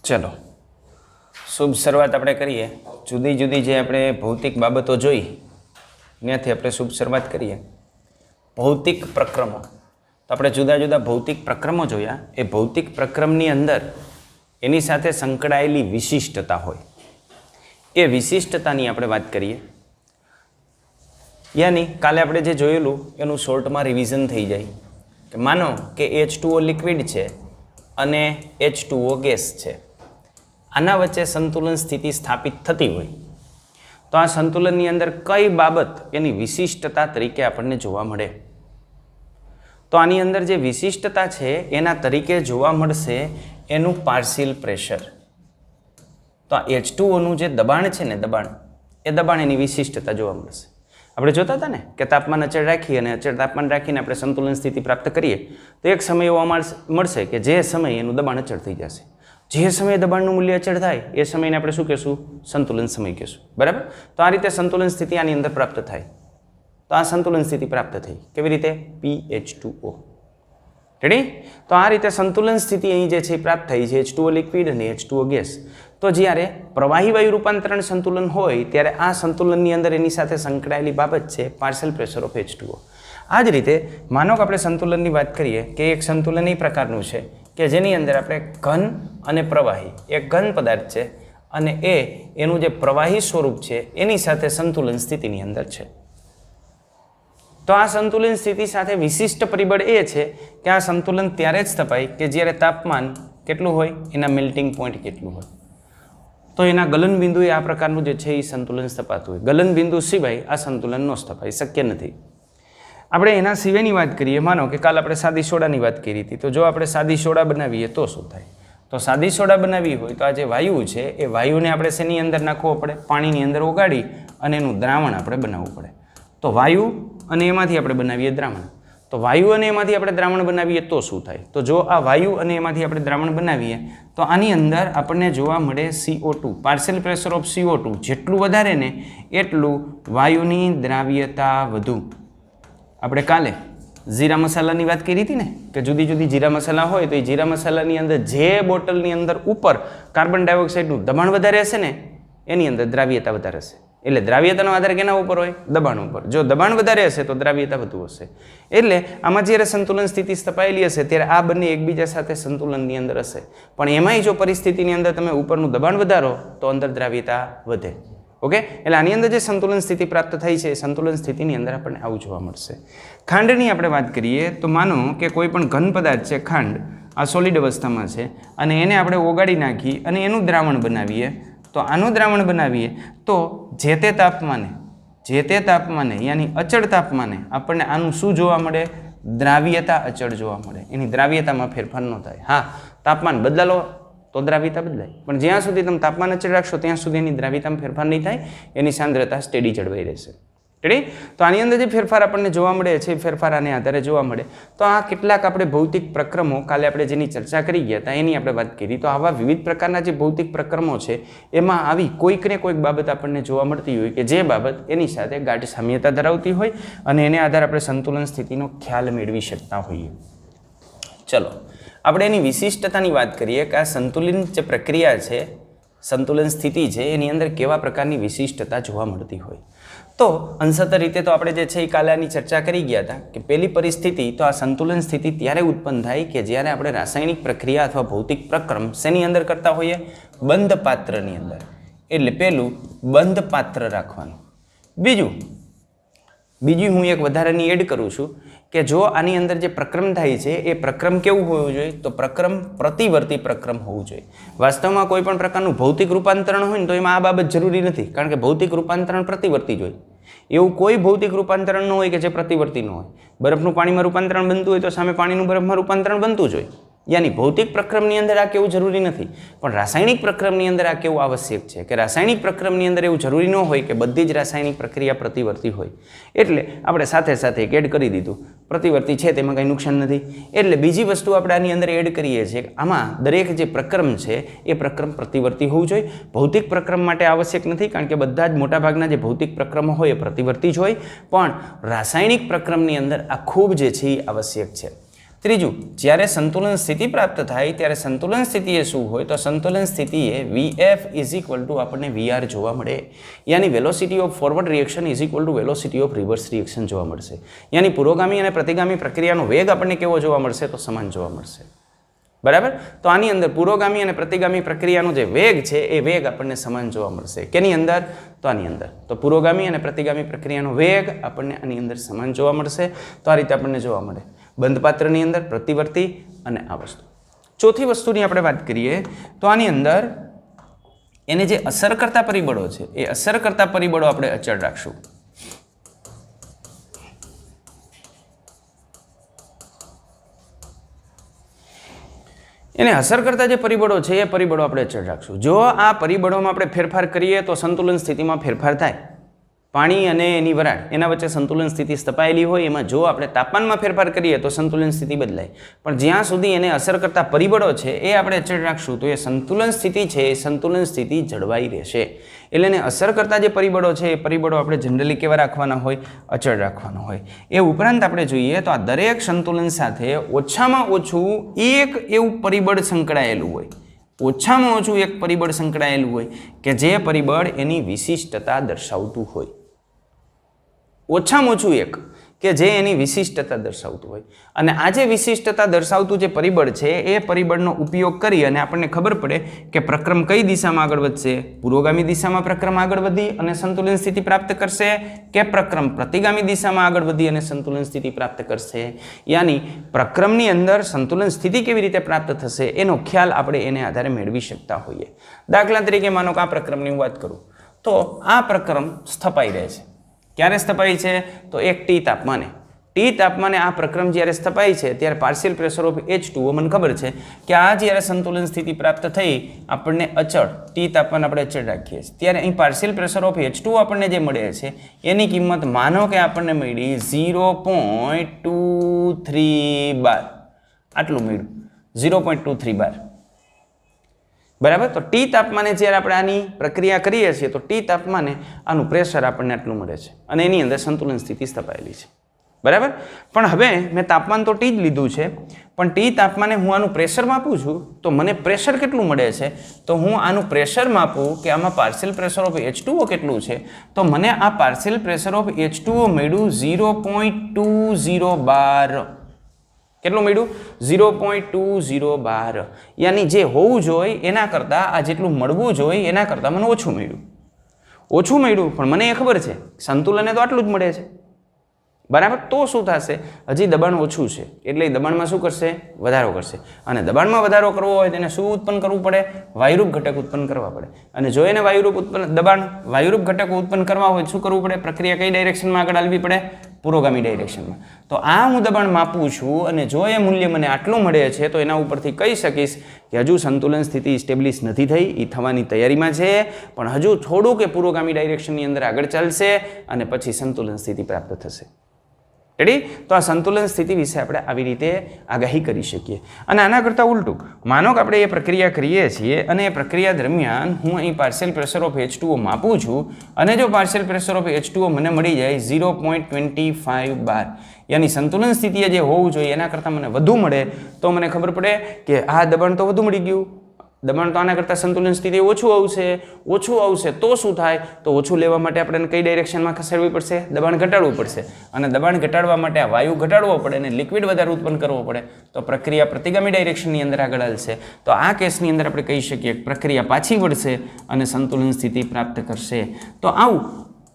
चलो शुभ शुरुआत આપણે કરીએ જુદી જુદી જે આપણે ભૌતિક બાબતો જોઈ ત્યાંથી આપણે શુભ શરૂઆત કરીએ ભૌતિક પ્રક્રમો તો આપણે જુદા જુદા ભૌતિક પ્રક્રમો જોયા એ ભૌતિક પ્રક્રમની અંદર એની સાથે સંકળાયેલી વિશિષ્ટતા હોય એ વિશિષ્ટતાની આપણે વાત કરીએ યાની કાલે આપણે જે જોયેલું એનું શોર્ટમાં રિવિઝન થઈ જાય કે માનો કે H2O લિક્વિડ છે અને H2O ગેસ છે આના વચ્ચે સંતુલન સ્થિતિ સ્થાપિત થતી હોય તો આ સંતુલનની અંદર કઈ બાબત એની વિશિષ્ટતા તરીકે આપણને જોવા મળે તો આની અંદર જે વિશિષ્ટતા છે એના તરીકે જોવા મળશે એનું પાર્શિયલ પ્રેશર તો આ H2O નું જે દબાણ છે ને દબાણ એની વિશિષ્ટતા જોવા મળશે આપણે જોતા હતા ને કે તાપમાન અચળ રાખી અને અચળ તાપમાન રાખીને આપણે સંતુલન સ્થિતિ પ્રાપ્ત કરીએ તો એક સમય એવો મળશે કે જે સમયે એનું દબાણ અચળ થઈ જશે જે સમયે દબાણનું મૂલ્ય અચળ થાય એ સમયને આપણે શું કહેશું સંતુલન સમય કહેશું બરાબર તો આ રીતે સંતુલન સ્થિતિ આની અંદર પ્રાપ્ત થાય તો આ સંતુલન સ્થિતિ પ્રાપ્ત થઈ કેવી રીતે PH2O રેડી તો આ રીતે સંતુલન સ્થિતિ અહીં જે છે પ્રાપ્ત થઈ છે H2O લિક્વિડ અને H2O ગેસ તો જ્યારે પ્રવાહી વાયુ રૂપાંતરણ સંતુલન હોય ત્યારે આ સંતુલનની અંદર એની સાથે સંકળાયેલી બાબત છે પાર્શિયલ પ્રેશર ઓફ H2O આ જ રીતે માનો કે આપણે સંતુલનની વાત કરીએ કે એક સંતુલન એ પ્રકારનું છે કે જેની અંદર આપણે ઘન અને પ્રવાહી એક ઘન પદાર્થ છે અને એનું જે પ્રવાહી સ્વરૂપ છે એની સાથે સંતુલન સ્થિતિની અંદર છે તો આ સંતુલન સ્થિતિ સાથે વિશિષ્ટ પરિબળ એ છે કે આ સંતુલન ત્યારે જ સ્થપાય કે જ્યારે તાપમાન કેટલું હોય એના મેલ્ટિંગ પોઈન્ટ કેટલું હોય તો એના ગલન બિંદુએ આ પ્રકારનું જે છે એ સંતુલન સ્થપાતું હોય ગલન બિંદુ સિવાય આ સંતુલન ન સ્થપાય શક્ય નથી આપણે એના સિવાયની વાત કરીએ માનો કે કાલ આપણે સાદી સોડાની વાત કરી હતી તો જો આપણે સાદી સોડા બનાવીએ તો શું થાય તો સાદી સોડા બનાવી હોય તો આ જે વાયુ છે એ વાયુને આપણે શેની અંદર નાખવો પડે પાણીની અંદર ઓગાળી અને એનું દ્રાવણ આપણે બનાવવું પડે તો વાયુ અને એમાંથી આપણે બનાવીએ દ્રાવણ તો વાયુ અને એમાંથી આપણે દ્રાવણ બનાવીએ તો શું થાય તો જો આ વાયુ અને એમાંથી આપણે દ્રાવણ બનાવીએ તો આની અંદર આપણને જોવા મળે CO2 partial pressure of CO2 જેટલું વધારે ને એટલું વાયુની દ્રાવ્યતા વધુ આપણે કાલે જીરા મસાલાની વાત કરી હતી ને કે જુદી જુદી જીરા મસાલા હોય તો એ જીરા મસાલાની અંદર જે બોટલની અંદર ઉપર કાર્બન ડાયોક્સાઇડનું દબાણ વધારે હશે ને એની અંદર દ્રાવ્યતા વધારે હશે એટલે દ્રાવ્યતાનો આધાર કેના ઉપર હોય દબાણ ઉપર જો દબાણ વધારે હશે તો દ્રાવ્યતા વધુ હશે એટલે આમાં જ્યારે સંતુલન સ્થિતિ સ્થપાયેલી હશે ત્યારે આ બંને એકબીજા સાથે સંતુલનની અંદર હશે પણ એમાંય જો પરિસ્થિતિની અંદર તમે ઉપરનું દબાણ વધારો તો અંદર દ્રાવ્યતા વધે ઓકે એટલે આની અંદર જે સંતુલન સ્થિતિ પ્રાપ્ત થઈ છે સંતુલન સ્થિતિની અંદર આપણને આવું જોવા મળશે ખાંડની આપણે વાત કરીએ તો માનો કે કોઈ પણ ઘન પદાર્થ છે ખાંડ આ સોલિડ અવસ્થામાં છે અને એને આપણે ઓગાળી નાખી અને એનું દ્રાવણ બનાવીએ તો આનું દ્રાવણ બનાવીએ તો જે તે તાપમાને યાની અચળ તાપમાને આપણને આનું શું જોવા મળે દ્રાવ્યતા અચળ જોવા મળે એની દ્રાવ્યતામાં ફેરફાર ન થાય હા તાપમાન બદલાલો તો દ્રાવ્યતા બદલાય પણ જ્યાં સુધી તમે તાપમાન અચળ રાખશો ત્યાં સુધી એની દ્રાવ્યતામાં ફેરફાર નહીં થાય એની સાંદ્રતા સ્ટેડી જળવાઈ રહેશે રેડી તો આની અંદર જે ફેરફાર આપણને જોવા મળે છે ફેરફાર આને આધારે જોવા મળે તો આ કેટલાક આપણે ભૌતિક પ્રક્રમો કાલે આપણે જેની ચર્ચા કરી ગયા હતા એની આપણે વાત કરી તો આવા વિવિધ પ્રકારના જે ભૌતિક પ્રક્રમો છે એમાં આવી કોઈક ને કોઈક બાબત આપણને જોવા મળતી હોય કે જે બાબત એની સાથે ગાઢ સામ્યતા ધરાવતી હોય અને એને આધારે આપણે સંતુલન સ્થિતિનો ખ્યાલ મેળવી શકતા હોઈએ ચલો આપણે એની વિશિષ્ટતાની વાત કરીએ કે આ સંતુલન જે પ્રક્રિયા છે સંતુલન સ્થિતિ છે એની અંદર કેવા પ્રકારની વિશિષ્ટતા જોવા મળતી હોય તો અંશત રીતે તો આપણે જે છે એ કાલે આની ચર્ચા કરી ગયા હતા કે પહેલી પરિસ્થિતિ તો આ સંતુલન સ્થિતિ ત્યારે ઉત્પન્ન થાય કે જ્યારે આપણે રાસાયણિક પ્રક્રિયા અથવા ભૌતિક પ્રક્રમ શેની અંદર કરતા હોઈએ બંધ પાત્રની અંદર એટલે પહેલું બંધ પાત્ર રાખવાનું બીજું હું એક વધારાની એડ કરું છું કે જો આની અંદર જે પ્રક્રમ થાય છે એ પ્રક્રમ કેવું હોવું જોઈએ તો પ્રક્રમ પ્રતિવર્તી પ્રક્રમ હોવું જોઈએ વાસ્તવમાં કોઈ પણ પ્રકારનું ભૌતિક રૂપાંતરણ હોય ને તો એમાં આ બાબત જરૂરી નથી કારણ કે ભૌતિક રૂપાંતરણ પ્રતિવર્તી જ હોય એવું કોઈ ભૌતિક રૂપાંતરણ ન હોય કે જે પ્રતિવર્તી ન હોય બરફનું પાણીમાં રૂપાંતરણ બનતું હોય તો સામે પાણીનું બરફમાં રૂપાંતરણ બનતું જ હોય યાની ભૌતિક પ્રક્રમની અંદર આ કેવું જરૂરી નથી પણ રાસાયણિક પ્રક્રમની અંદર આ કેવું આવશ્યક છે કે રાસાયણિક પ્રક્રમની અંદર એવું જરૂરી ન હોય કે બધી જ રાસાયણિક પ્રક્રિયા પ્રતિવર્તી હોય એટલે આપણે સાથે સાથે એક એડ કરી દીધું પ્રતિવર્તી છે તેમાં કંઈ નુકસાન નથી એટલે બીજી વસ્તુ આપણે આની અંદર એડ કરીએ છીએ કે આમાં દરેક જે પ્રક્રમ છે એ પ્રક્રમ પ્રતિવર્તી હોવું જોઈએ ભૌતિક પ્રક્રમ માટે આવશ્યક નથી કારણ કે બધા જ મોટાભાગના જે ભૌતિક પ્રક્રમો હોય એ પ્રતિવર્તી જ હોય પણ રાસાયણિક પ્રક્રમની અંદર આ ખૂબ જે છે એ આવશ્યક છે ત્રીજું, જ્યારે સંતુલન સ્થિતિ પ્રાપ્ત થાય ત્યારે સંતુલન સ્થિતિ એ શું હોય? તો સંતુલન સ્થિતિ એ VF ઇઝ ઇક્વલ ટુ આપણને VR જોવા મળે, યાની velocity of forward reaction is equal to velocity of reverse reaction જોવા મળશે. યાની પુરોગામી અને પ્રતિગામી પ્રક્રિયાનો વેગ આપણને કેવો જોવા મળશે? તો સમાન જોવા મળશે. બરાબર? તો આની અંદર પુરોગામી અને પ્રતિગામી પ્રક્રિયાનો જે વેગ છે એ વેગ આપણને સમાન જોવા મળશે. કેની અંદર? તો આની અંદર. તો પુરોગામી અને પ્રતિગામી પ્રક્રિયાનો વેગ આપણને આની અંદર સમાન જોવા મળશે. તો આ રીતે આપણને જોવા મળે બંધ પાત્રની અંદર, પ્રતિવર્તી અને આ વસ્તુ. ચોથી વસ્તુની આપણે વાત કરીએ તો આની અંદર એને જે અસર કરતા પરિબળો છે એ અસર કરતા પરિબળો આપણે અચળ રાખશું. એને અસર કરતા જે પરિબળો છે એ પરિબળો આપણે અચળ રાખશું. જો આ પરિબળોમાં આપણે ફેરફાર કરીએ તો સંતુલન સ્થિતિમાં ફેરફાર થાય. પાણી અને એની વરાળ એના વચ્ચે સંતુલન સ્થિતિ સ્થપાયેલી હોય, એમાં જો આપણે તાપમાનમાં ફેરફાર કરીએ તો સંતુલન સ્થિતિ બદલાય. પણ જ્યાં સુધી એને અસર કરતા પરિબળો છે એ આપણે અચળ રાખશું તો એ સંતુલન સ્થિતિ છે એ સંતુલન સ્થિતિ જળવાઈ રહેશે. એટલે એને અસર કરતા જે પરિબળો છે એ પરિબળો આપણે જનરલી કેવા રાખવાના હોય? અચળ રાખવાના હોય. એ ઉપરાંત આપણે જોઈએ તો આ દરેક સંતુલન સાથે ઓછામાં ઓછું એક એવું પરિબળ સંકળાયેલું હોય, ઓછામાં ઓછું એક પરિબળ સંકળાયેલું હોય કે જે પરિબળ એની વિશિષ્ટતા દર્શાવતું હોય. ઓછામાં ઓછું એક કે જે એની વિશિષ્ટતા દર્શાવતું હોય. અને આ જે વિશિષ્ટતા દર્શાવતું જે પરિબળ છે એ પરિબળનો ઉપયોગ કરી અને આપણને ખબર પડે કે પ્રક્રમ કઈ દિશામાં આગળ વધશે. પુરોગામી દિશામાં પ્રક્રમ આગળ વધી અને સંતુલન સ્થિતિ પ્રાપ્ત કરશે કે પ્રક્રમ પ્રતિગામી દિશામાં આગળ વધી અને સંતુલન સ્થિતિ પ્રાપ્ત કરશે. યાની પ્રક્રમની અંદર સંતુલન સ્થિતિ કેવી રીતે પ્રાપ્ત થશે એનો ખ્યાલ આપણે એને આધારે મેળવી શકતા હોઈએ. દાખલા તરીકે માનો કે આ પ્રક્રમની હું વાત કરું તો આ પ્રક્રમ સ્થપાઈ રહે છે. ક્યારે સ્થપાય છે? તો એક ટી તાપમાને. ટી તાપમાને આ પ્રક્રમ જ્યારે સ્થપાય છે ત્યારે પાર્શિયલ પ્રેશર ઓફ H2O મને ખબર છે કે આ જ્યારે સંતુલન સ્થિતિ પ્રાપ્ત થઈ આપણને અચળ ટી તાપમાન આપણે અચળ રાખીએ છીએ ત્યારે અહીં પાર્શિયલ પ્રેશર ઓફ H2O આપણને જે મળે છે એની કિંમત માનો કે આપણને મળી 0.23 બાર. આટલું મળ્યું 0.23 બાર. બરાબર? તો ટી તાપમાને જ્યારે આપણે આની પ્રક્રિયા કરીએ છીએ તો ટી તાપમાને આનું પ્રેશર આપણને આટલું મળે છે અને એની અંદર સંતુલન સ્થિતિ સ્થપાયેલી છે. બરાબર? પણ હવે મેં તાપમાન તો ટી જ લીધું છે, પણ ટી તાપમાને હું આનું પ્રેશર માપું છું તો મને પ્રેશર કેટલું મળે છે? તો હું આનું પ્રેશર માપું કે આમાં પાર્શિયલ પ્રેશર ઓફ H2O કેટલું છે તો મને આ પાર્શિયલ પ્રેશર ઓફ H2O મળ્યું 0.20 બાર. કેટલું મળ્યું? 0.20 બાર. યાની જે હોવું જોઈએ એના કરતાં આ જેટલું મળવું જોઈએ એના કરતાં મને ઓછું મળ્યું. ઓછું મળ્યું પણ મને એ ખબર છે સંતુલને તો આટલું જ મળે છે. બરાબર? તો શું થશે? હજી દબાણ ઓછું છે એટલે દબાણમાં શું કરશે? વધારો કરશે. અને દબાણમાં વધારો કરવો હોય તેને શું ઉત્પન્ન કરવું પડે? વાયુરૂપ ઘટક ઉત્પન્ન કરવા પડે. અને જો એને વાયુરૂપ ઘટકો ઉત્પન્ન કરવા હોય શું કરવું પડે? પ્રક્રિયા કઈ ડાયરેક્શનમાં આગળ હાલવી પડે? પુરોગામી ડાયરેક્શનમાં. તો આ હું દબાણ માપું છું અને જો એ મૂલ્ય મને આટલું મળે છે તો એના ઉપરથી કહી શકીશ કે હજુ સંતુલન સ્થિતિ સ્ટેબ્લિશ નથી થઈ, એ થવાની તૈયારીમાં છે, પણ હજુ થોડું કે પુરોગામી ડાયરેક્શનની અંદર આગળ ચાલશે અને પછી સંતુલન સ્થિતિ પ્રાપ્ત થશે. રેડી? તો આ સંતુલન સ્થિતિ વિશે આપણે આવી રીતે આગાહી કરી શકીએ. અને આના કરતાં ઉલટું માનો કે આપણે એ પ્રક્રિયા કરીએ છીએ અને એ પ્રક્રિયા દરમિયાન હું અહીં પાર્શિયલ પ્રેશર ઓફ H2O માપું છું અને જો પાર્શિયલ પ્રેશર ઓફ H2O મને મળી જાય 0.25 બાર, યાની સંતુલન સ્થિતિએ જે હોવું જોઈએ એના કરતાં મને વધુ મળે તો મને ખબર પડે કે આ દબાણ તો વધુ મળી ગયું. દબાણ તો આના કરતાં સંતુલન સ્થિતિ ઓછું આવશે તો શું થાય? તો ઓછું લેવા માટે આપણે કઈ ડાયરેક્શનમાં ખસેડવી પડશે? દબાણ ઘટાડવું પડશે. અને દબાણ ઘટાડવા માટે આ વાયુ ઘટાડવો પડે અને લિક્વિડ વધારે ઉત્પન્ન કરવો પડે તો પ્રક્રિયા પ્રતિગામી ડાયરેક્શનની અંદર આગળ હાલશે. તો આ કેસની અંદર આપણે કહી શકીએ કે પ્રક્રિયા પાછી વળશે અને સંતુલન સ્થિતિ પ્રાપ્ત કરશે. તો આવું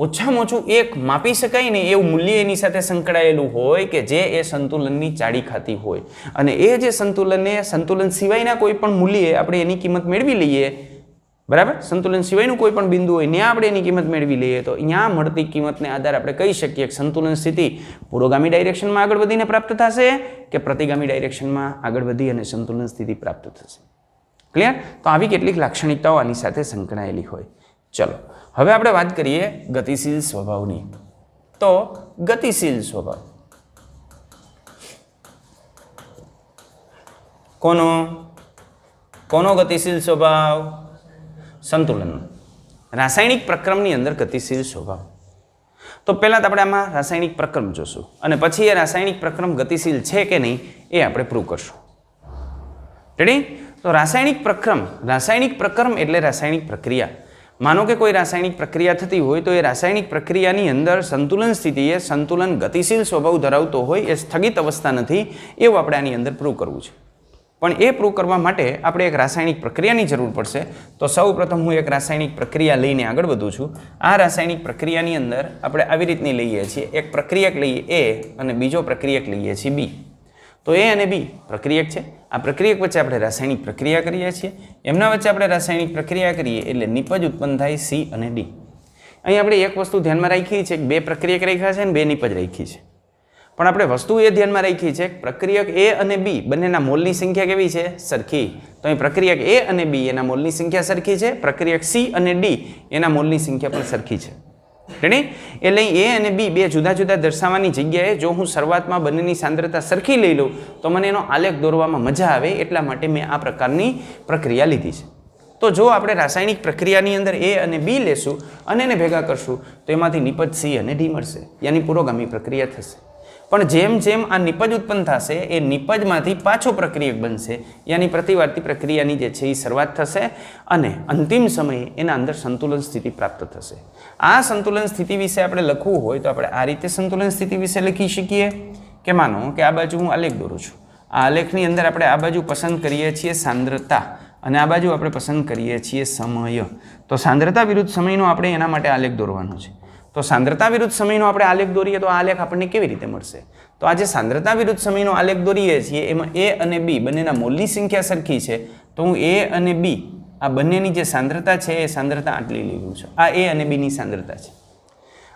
ઓછામાં ઓછું એક માપી શકાય ને એવું મૂલ્ય એની સાથે સંકળાયેલું હોય કે જે એ સંતુલનની ચાડી ખાતી હોય. અને એ જે સંતુલન સિવાયના કોઈ પણ મૂલ્યે આપણે એની કિંમત મેળવી લઈએ. બરાબર? સંતુલન સિવાયનું કોઈ પણ બિંદુ હોય ત્યાં આપણે એની કિંમત મેળવી લઈએ તો અહીંયા મળતી કિંમતને આધારે આપણે કહી શકીએ કે સંતુલન સ્થિતિ પુરોગામી ડાયરેક્શનમાં આગળ વધીને પ્રાપ્ત થશે કે પ્રતિગામી ડાયરેક્શનમાં આગળ વધી અને સંતુલન સ્થિતિ પ્રાપ્ત થશે. ક્લિયર? તો આવી કેટલીક લાક્ષણિકતાઓ આની સાથે સંકળાયેલી હોય. ચલો હવે આપણે વાત કરીએ ગતિશીલ સ્વભાવની. તો ગતિશીલ સ્વભાવ કોનો ગતિશીલ સ્વભાવ? સંતુલનનો. રાસાયણિક પ્રક્રમની અંદર ગતિશીલ સ્વભાવ. તો પહેલાં આપણે આમાં રાસાયણિક પ્રક્રમ જોશું અને પછી એ રાસાયણિક પ્રક્રમ ગતિશીલ છે કે નહીં એ આપણે પ્રૂવ કરશું. રેડી? તો રાસાયણિક પ્રક્રમ એટલે રાસાયણિક પ્રક્રિયા. માનો કે કોઈ રાસાયણિક પ્રક્રિયા થતી હોય તો એ રાસાયણિક પ્રક્રિયાની અંદર સંતુલન સ્થિતિ એ સંતુલન ગતિશીલ સ્વભાવ ધરાવતો હોય, એ સ્થગિત અવસ્થા નથી, એવું આપણે આની અંદર પ્રૂવ કરવું છે. પણ એ પ્રૂવ કરવા માટે આપણે એક રાસાયણિક પ્રક્રિયાની જરૂર પડશે. તો સૌ પ્રથમ હું એક રાસાયણિક પ્રક્રિયા લઈને આગળ વધું છું. આ રાસાયણિક પ્રક્રિયાની અંદર આપણે આવી રીતની લઈએ છીએ, એક પ્રક્રિયક લઈએ એ અને બીજો પ્રક્રિયક લઈએ છીએ બી. તો એ અને બી પ્રક્રિયક છે. આ પ્રક્રિયક વચ્ચે આપણે રાસાયણિક પ્રક્રિયા કરીએ છીએ. એમના વચ્ચે આપણે રાસાયણિક પ્રક્રિયા કરીએ એટલે નિપજ ઉત્પન્ન થાય સી અને ડી. અહીં આપણે એક વસ્તુ ધ્યાનમાં રાખી છે કે બે પ્રક્રિયક રાખ્યા છે અને બે નિપજ રાખી છે. પણ આપણે વસ્તુ એ ધ્યાનમાં રાખી છે કે પ્રક્રિયક એ અને બી બંનેના મોલની સંખ્યા કેવી છે? સરખી. તો અહીં પ્રક્રિયક એ અને બી એના મોલની સંખ્યા સરખી છે. પ્રક્રિયક સી અને ડી એના મોલની સંખ્યા પણ સરખી છે. રેડી? એટલે એ અને બી બે જુદા જુદા દર્શાવવાની જગ્યાએ જો હું શરૂઆતમાં બંનેની સાંદ્રતા સરખી લઈ લઉં તો મને એનો આલેખ દોરવામાં મજા આવે, એટલા માટે મેં આ પ્રકારની પ્રક્રિયા લીધી છે. તો જો આપણે રાસાયણિક પ્રક્રિયાની અંદર એ અને બી લેશું અને એને ભેગા કરશું તો એમાંથી નિપજ સી અને ડી મળશે, યાની પુરોગામી પ્રક્રિયા થશે. પણ જેમ જેમ આ નિપજ ઉત્પન્ન થશે એ નિપજમાંથી પાછો પ્રક્રિયક બનશે, યાની પ્રતિવાર્તી પ્રક્રિયાની જે છે એ શરૂઆત થશે અને અંતિમ સમયે એના અંદર સંતુલન સ્થિતિ પ્રાપ્ત થશે. આ સંતુલન સ્થિતિ વિશે આપણે લખવું હોય તો આપણે આ રીતે સંતુલન સ્થિતિ વિશે લખી શકીએ કે માનો કે આ બાજુ હું આલેખ દોરું છું. આ આલેખની અંદર આપણે આ બાજુ પસંદ કરીએ છીએ સાંદ્રતા અને આ બાજુ આપણે પસંદ કરીએ છીએ સમય. તો સાંદ્રતા વિરુદ્ધ સમયનો આપણે એના માટે આલેખ દોરવાનો છે. તો સાંદ્રતા વિરુદ્ધ સમયનો આપણે આલેખ દોરીએ તો આ આલેખ આપણને કેવી રીતે મળશે? તો આ જે સાંદ્રતા વિરુદ્ધ સમયનો આલેખ દોરીએ છીએ એમાં એ અને બી બંનેના મોલની સંખ્યા સરખી છે. તો હું એ અને બી આ બંનેની જે સાંદ્રતા છે એ સાંદ્રતા આટલી લીધું છે. આ એ અને બીની સાંદ્રતા છે.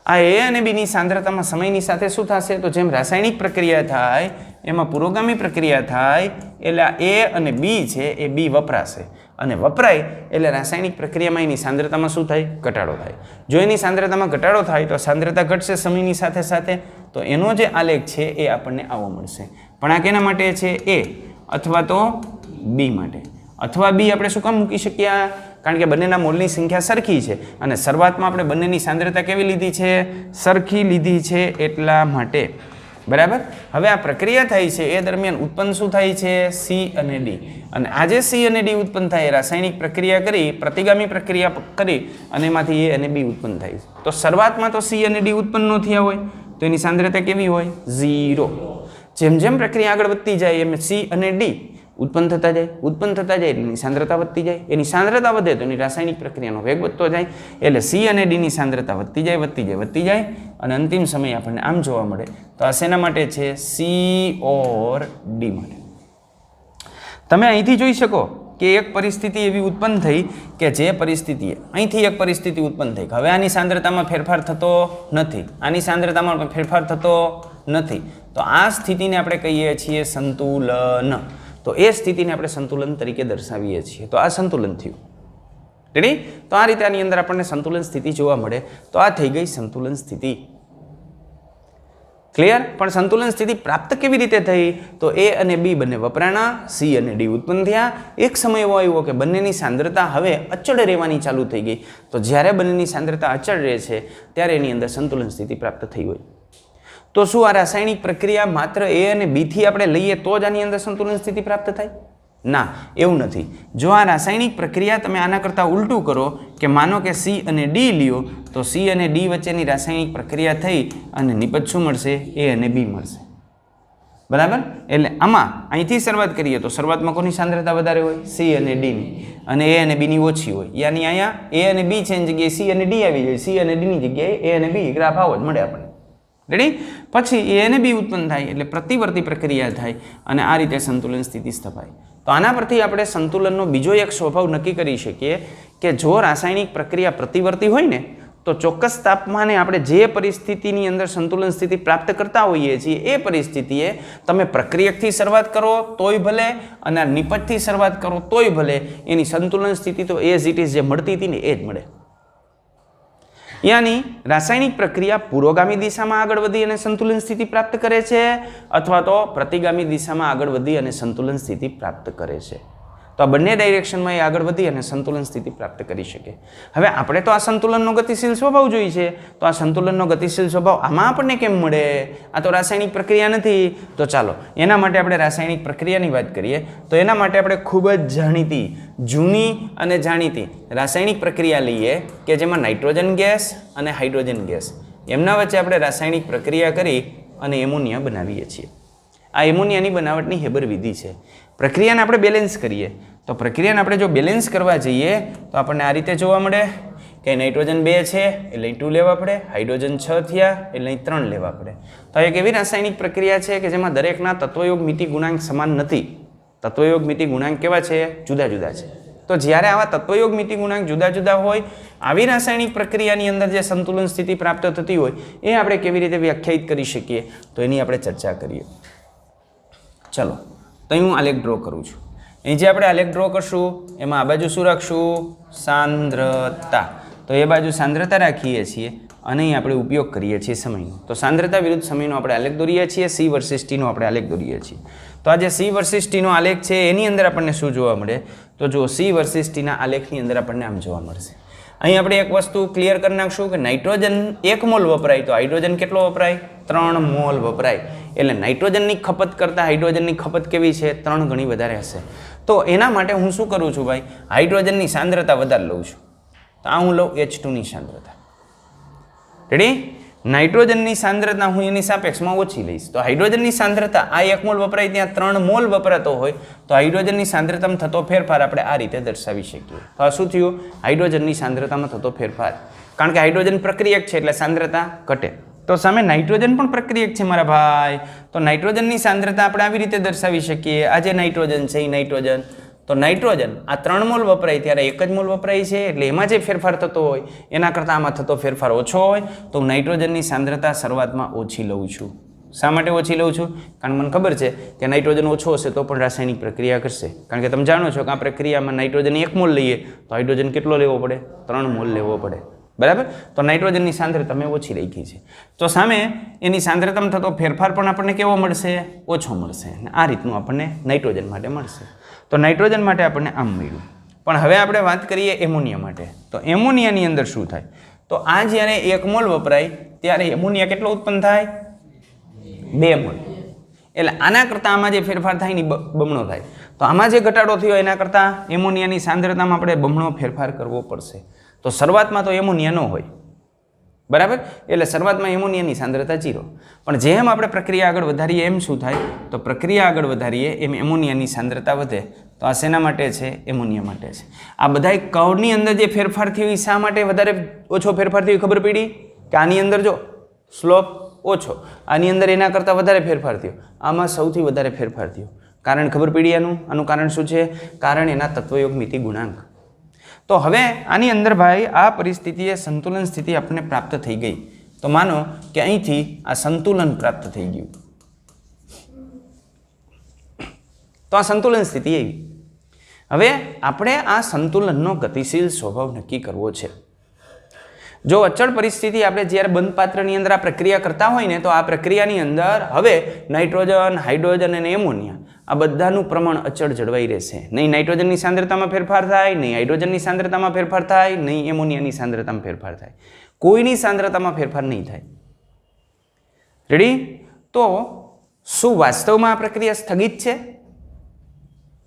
આ એ અને બીની સાંદ્રતામાં સમયની સાથે શું થશે? તો જેમ રાસાયણિક પ્રક્રિયા થાય એમાં પુરોગામી પ્રક્રિયા થાય એટલે આ એ અને બી છે એ બી વપરાશે અને વપરાય એટલે રાસાયણિક પ્રક્રિયામાં એની સાંદ્રતામાં શું થાય? ઘટાડો થાય. જો એની સાંદ્રતામાં ઘટાડો થાય તો સાંદ્રતા ઘટશે સમયની સાથે સાથે, તો એનો જે આલેખ છે એ આપણને આવો મળશે. પણ આ કેના માટે છે? એ અથવા તો બી માટે. અથવા બી આપણે શું કામ મૂકી શકીએ? કારણ કે બંનેના મોલની સંખ્યા સરખી છે અને શરૂઆતમાં આપણે બંનેની સાંદ્રતા કેવી લીધી છે? સરખી લીધી છે એટલા માટે. બરાબર? હવે આ પ્રક્રિયા થાય છે એ દરમિયાન ઉત્પન્ન શું થાય છે? સી અને ડી. અને આજે સી અને ડી ઉત્પન્ન થાય રાસાયણિક પ્રક્રિયા કરી, પ્રતિગામી પ્રક્રિયા કરી અને એમાંથી એ અને બી ઉત્પન્ન થાય છે. તો શરૂઆતમાં તો સી અને ડી ઉત્પન્ન ન થયા હોય તો એની સાંદ્રતા કેવી હોય? 0. જેમ જેમ પ્રક્રિયા આગળ વધતી જાય એમ સી અને ડી ઉત્પન્ન થતા જાય એટલે એની સાંદ્રતા વધતી જાય. એની સાંદ્રતા વધે તો એની રાસાયણિક પ્રક્રિયાનો વેગ વધતો જાય. એટલે સી અને ડીની સાંદ્રતા વધતી જાય અને અંતિમ સમયે આપણને આમ જોવા મળે. તો આ શેના માટે છે? સી ઓર ડી માટે. તમે અહીંથી જોઈ શકો કે એક પરિસ્થિતિ એવી ઉત્પન્ન થઈ કે જે પરિસ્થિતિએ અહીંથી એક પરિસ્થિતિ ઉત્પન્ન થઈ. હવે આની સાંદ્રતામાં ફેરફાર થતો નથી, આની સાંદ્રતામાં પણ ફેરફાર થતો નથી. તો આ સ્થિતિને આપણે કહીએ છીએ સંતુલન. તો એ સ્થિતિને આપણે સંતુલન તરીકે દર્શાવીએ છીએ. તો આ સંતુલન થયું. રેડી? તો આ રીતે આની અંદર આપણને સંતુલન સ્થિતિ જોવા મળે. તો આ થઈ ગઈ સંતુલન સ્થિતિ. ક્લિયર? પણ સંતુલન સ્થિતિ પ્રાપ્ત કેવી રીતે થઈ? તો એ અને બી બંને વપરાણા, સી અને ડી ઉત્પન્ન થયા. એક સમય એવો આવ્યો કે બંનેની સાંદ્રતા હવે અચળ રહેવાની ચાલુ થઈ ગઈ. તો જ્યારે બંનેની સાંદ્રતા અચળ રહે છે ત્યારે એની અંદર સંતુલન સ્થિતિ પ્રાપ્ત થઈ હોય. તો શું આ રાસાયણિક પ્રક્રિયા માત્ર એ અને બીથી આપણે લઈએ તો જ આની અંદર સંતુલન સ્થિતિ પ્રાપ્ત થાય? ના, એવું નથી. જો આ રાસાયણિક પ્રક્રિયા તમે આના કરતાં ઉલટું કરો કે માનો કે સી અને ડી લ્યો તો સી અને ડી વચ્ચેની રાસાયણિક પ્રક્રિયા થઈ અને નિપજ શું મળશે? એ અને બી મળશે. બરાબર? એટલે આમાં અહીંથી શરૂઆત કરીએ તો શરૂઆતમાં કોની સાંદ્રતા વધારે હોય? સી અને ડીની. અને એ અને બીની ઓછી હોય. યાની અહીંયા એ અને બી છે એની જગ્યાએ સી અને ડી આવી જાય. સી અને ડીની જગ્યાએ એ અને બી ગ્રાફ આવો જ મળે આપણને. રેડી? પછી એ અને બી ઉત્પન્ન થાય એટલે પ્રતિવર્તી પ્રક્રિયા થાય અને આ રીતે સંતુલન સ્થિતિ સ્થપાય. તો આના પરથી આપણે સંતુલનનો બીજો એક સ્વભાવ નક્કી કરી શકીએ કે જો રાસાયણિક પ્રક્રિયા પ્રતિવર્તી હોય ને તો ચોક્કસ તાપમાને આપણે જે પરિસ્થિતિની અંદર સંતુલન સ્થિતિ પ્રાપ્ત કરતા હોઈએ છીએ એ પરિસ્થિતિએ તમે પ્રક્રિયકથી શરૂઆત કરો તોય ભલે અને નિપજથી શરૂઆત કરો તોય ભલે, એની સંતુલન સ્થિતિ તો એઝ ઇટ ઇઝ જે મળતી હતી ને એ જ મળે. યાની રાસાયણિક પ્રક્રિયા પુરોગામી દિશામાં આગળ વધી અને સંતુલન સ્થિતિ પ્રાપ્ત કરે છે અથવા તો પ્રતિગામી દિશામાં આગળ વધી અને સંતુલન સ્થિતિ પ્રાપ્ત કરે છે. તો આ બંને ડાયરેક્શનમાં એ આગળ વધી અને સંતુલન સ્થિતિ પ્રાપ્ત કરી શકે. હવે આપણે તો આ સંતુલનનો ગતિશીલ સ્વભાવ જોઈએ છે, તો આ સંતુલનનો ગતિશીલ સ્વભાવ આમાં આપણને કેમ મળે? આ તો રાસાયણિક પ્રક્રિયા નથી. તો ચાલો એના માટે આપણે રાસાયણિક પ્રક્રિયાની વાત કરીએ. તો એના માટે આપણે ખૂબ જ જાણીતી, જૂની અને જાણીતી રાસાયણિક પ્રક્રિયા લઈએ કે જેમાં નાઇટ્રોજન ગેસ અને હાઇડ્રોજન ગેસ એમના વચ્ચે આપણે રાસાયણિક પ્રક્રિયા કરી અને એમોનિયા બનાવીએ છીએ. આ એમોનિયાની બનાવટની હેબર વિધિ છે. પ્રક્રિયાને આપણે બેલેન્સ કરીએ તો પ્રક્રિયાને આપણે જો બેલેન્સ કરવા જઈએ તો આપણને આ રીતે જોવા મળે કે નાઇટ્રોજન 2 છે એટલે 2 લેવા પડે, હાઇડ્રોજન 6 થયા એટલે 3 લેવા પડે. તો એક એવી રાસાયણિક પ્રક્રિયા છે કે જેમાં દરેકના તત્વયોગ મિતિ ગુણાંક સમાન નથી. તત્વયોગ મિતિ ગુણાંક કેવા છે? જુદા જુદા છે. તો જ્યારે આવા તત્વયોગ મિતિ ગુણાંક જુદા જુદા હોય, આવી રાસાયણિક પ્રક્રિયાની અંદર જે સંતુલન સ્થિતિ પ્રાપ્ત થતી હોય એ આપણે કેવી રીતે વ્યાખ્યાયિત કરી શકીએ તો એની આપણે ચર્ચા કરીએ. ચલો, તો હું આલેખ ડ્રો કરું છું. અહીં જે આપણે આલેખ ડ્રો કરશું એમાં આ બાજુ શું રાખશું? સાંદ્રતા. તો એ બાજુ સાંદ્રતા રાખીએ છીએ અને અહીં આપણે ઉપયોગ કરીએ છીએ સમયનો. તો સાંદ્રતા વિરુદ્ધ સમયનો આપણે આલેખ દોરીએ છીએ. C વર્સિસ T નો આપણે આલેખ દોરીએ છીએ. તો આ જે C વર્સિસ T નો આલેખ છે એની અંદર આપણને શું જોવા મળે? તો જો C વર્સિસ T ના આલેખની અંદર આપણને આમ જોવા મળશે. અહીં આપણે એક વસ્તુ ક્લિયર કરી નાખશું કે નાઇટ્રોજન 1 મોલ વપરાય તો હાઇડ્રોજન કેટલો વપરાય? 3 મોલ વપરાય. એટલે નાઇટ્રોજનની ખપત કરતાં હાઇડ્રોજનની ખપત કેવી છે? 3 ગણી વધારે હશે. તો એના માટે હું શું કરું છું ભાઈ? હાઇડ્રોજનની સાંદ્રતા વધારે લઉં છું. તો આ હું લઉં H2 ની સાંદ્રતા. રેડી? નાઇટ્રોજનની સાંદ્રતા હું એની સાપેક્ષમાં ઓછી લઈશ. તો હાઇડ્રોજનની સાંદ્રતા આ 1 મોલ વપરાય ત્યાં 3 મોલ વપરાતો હોય તો હાઇડ્રોજનની સાંદ્રતામાં થતો ફેરફાર આપણે આ રીતે દર્શાવી શકીએ. તો આ શું થયું? હાઇડ્રોજનની સાંદ્રતામાં થતો ફેરફાર. કારણ કે હાઇડ્રોજન પ્રક્રિયક છે એટલે સાંદ્રતા ઘટે. તો સામે નાઇટ્રોજન પણ પ્રક્રિયક છે મારા ભાઈ. તો નાઇટ્રોજનની સાંદ્રતા આપણે આવી રીતે દર્શાવી શકીએ. આ જે નાઇટ્રોજન છે એ નાઇટ્રોજન, તો નાઇટ્રોજન આ 3 મોલ વપરાય ત્યારે 1 જ મોલ વપરાય છે એટલે એમાં જે ફેરફાર થતો હોય એના કરતાં આમાં થતો ફેરફાર ઓછો હોય તો હું નાઇટ્રોજનની સાંદ્રતા શરૂઆતમાં ઓછી લઉં છું. શા માટે ઓછી લઉં છું? કારણ મને ખબર છે કે નાઇટ્રોજન ઓછો હશે તો પણ રાસાયણિક પ્રક્રિયા કરશે. કારણ કે તમે જાણો છો કે આ પ્રક્રિયામાં નાઇટ્રોજન 1 મોલ લઈએ તો હાઇડ્રોજન કેટલો લેવો પડે? 3 મોલ લેવો પડે. બરાબર? તો નાઇટ્રોજનની સાંદ્રતા મેં ઓછી રાખી છે. તો સામે એની સાંદ્રતામાં થતો ફેરફાર પણ આપણને કેવો મળશે? ઓછો મળશે. આ રીતનું આપણને નાઇટ્રોજન માટે મળશે. તો નાઇટ્રોજન માટે આપણને આમ મળ્યું. પણ હવે આપણે વાત કરીએ એમોનિયા માટે. તો એમોનિયાની અંદર શું થાય? તો આ જ્યારે 1 મોલ વપરાય ત્યારે એમોનિયા કેટલો ઉત્પન્ન થાય? 2 મોલ. એટલે આના કરતાં આમાં જે ફેરફાર થાય ને બમણો થાય. તો આમાં જે ઘટાડો થયો એના કરતાં એમોનિયાની સાંદ્રતામાં આપણે બમણો ફેરફાર કરવો પડશે. તો શરૂઆતમાં તો એમોનિયા ન હોય. બરાબર? એટલે શરૂઆતમાં એમોનિયાની સાંદ્રતા 0. પણ જેમ આપણે પ્રક્રિયા આગળ વધારીએ એમ શું થાય? તો પ્રક્રિયા આગળ વધારીએ એમ એમોનિયાની સાંદ્રતા વધે. તો આ શેના માટે છે? એમોનિયા માટે છે. આ બધા કર્વની અંદર જે ફેરફાર થયો એ શા માટે વધારે ઓછો ફેરફાર થયો ખબર પડી? કે આની અંદર જો સ્લોપ ઓછો, આની અંદર એના કરતાં વધારે ફેરફાર થયો, આમાં સૌથી વધારે ફેરફાર થયો. કારણ ખબર પડી આનું કારણ શું છે? કારણ એના તત્વયોગ મિતિ ગુણાંક. તો હવે આની અંદર ભાઈ આ પરિસ્થિતિએ સંતુલન સ્થિતિ આપણને પ્રાપ્ત થઈ ગઈ. તો માનો કે અહીંથી આ સંતુલન પ્રાપ્ત થઈ ગયું. તો આ સંતુલન સ્થિતિ એવી. હવે આપણે આ સંતુલનનો ગતિશીલ સ્વભાવ નક્કી કરવો છે. જો અચળ પરિસ્થિતિ આપણે જ્યારે બંધ પાત્રની અંદર આ પ્રક્રિયા કરતા હોય ને તો આ પ્રક્રિયાની અંદર હવે નાઇટ્રોજન, હાઇડ્રોજન અને એમોનિયા આ બધાનું પ્રમાણ અચળ જળવાઈ રહેશે. નહીં નાઇટ્રોજનની સાંદ્રતામાં ફેરફાર થાય, નહીં હાઇડ્રોજનની સાંદ્રતામાં ફેરફાર થાય, નહીં એમોનિયાની સાંદ્રતામાં ફેરફાર થાય. કોઈની સાંદ્રતામાં ફેરફાર નહીં થાય. રેડી? તો શું વાસ્તવમાં આ પ્રક્રિયા સ્થગિત છે?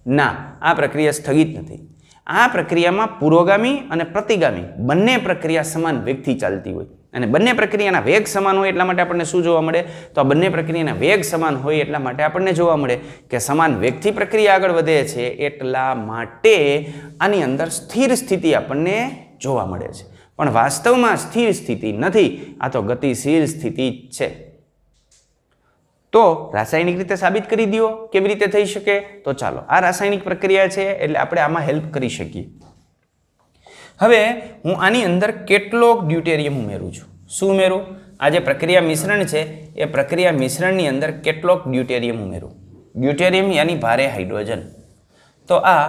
ના, આ પ્રક્રિયા સ્થગિત નથી. આ પ્રક્રિયામાં પુરોગામી અને પ્રતિગામી બંને પ્રક્રિયા સમાન વેગથી ચાલતી હોય અને બંને પ્રક્રિયાના વેગ સમાન હોય એટલા માટે આપણને શું જોવા મળે? તો આ બંને પ્રક્રિયાના વેગ સમાન હોય એટલા માટે આપણને જોવા મળે કે સમાન વેગથી પ્રક્રિયા આગળ વધે છે એટલા માટે આની અંદર સ્થિર સ્થિતિ આપણને જોવા મળે છે. પણ વાસ્તવમાં સ્થિર સ્થિતિ નથી, આ તો ગતિશીલ સ્થિતિ છે. તો રાસાયણિક રીતે સાબિત કરી દો. કેવી રીતે થઈ શકે? તો ચાલો, આ રાસાયણિક પ્રક્રિયા છે એટલે આપણે આમાં હેલ્પ કરી શકીએ. હવે હું આની અંદર કેટલોક ડ્યુટેરિયમ ઉમેરું છું. શું ઉમેરું? આ જે પ્રક્રિયા મિશ્રણ છે એ પ્રક્રિયા મિશ્રણની અંદર કેટલોક ડ્યુટેરિયમ ઉમેરું. ડ્યુટેરિયમ યાની ભારે હાઇડ્રોજન. તો આ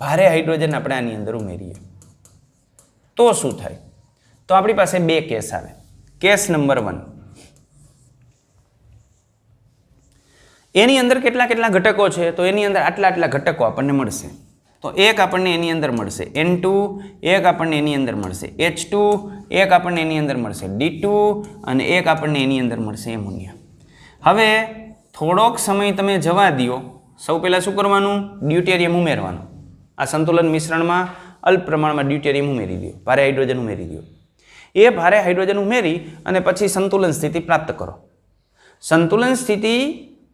ભારે હાઇડ્રોજન આપણે આની અંદર ઉમેરીએ તો શું થાય? તો આપણી પાસે 2 કેસ આવે. કેસ નંબર 1, એની અંદર કેટલા ઘટકો છે? તો એની અંદર આટલા ઘટકો આપણને મળશે. તો એક આપણને એની અંદર મળશે N2, એક આપણને એની અંદર મળશે H2, એક આપણને એની અંદર મળશે D2 અને એક આપણને એની અંદર મળશે એમોનિયા. હવે થોડોક સમય તમે જવા દો. સૌ પહેલાં શું કરવાનું? ડ્યુટેરિયમ ઉમેરવાનું. આ સંતુલન મિશ્રણમાં અલ્પ પ્રમાણમાં ડ્યુટેરિયમ ઉમેરી દો, ભારે હાઇડ્રોજન ઉમેરી દો. એ ભારે હાઇડ્રોજન ઉમેરી અને પછી સંતુલન સ્થિતિ પ્રાપ્ત કરો. સંતુલન સ્થિતિ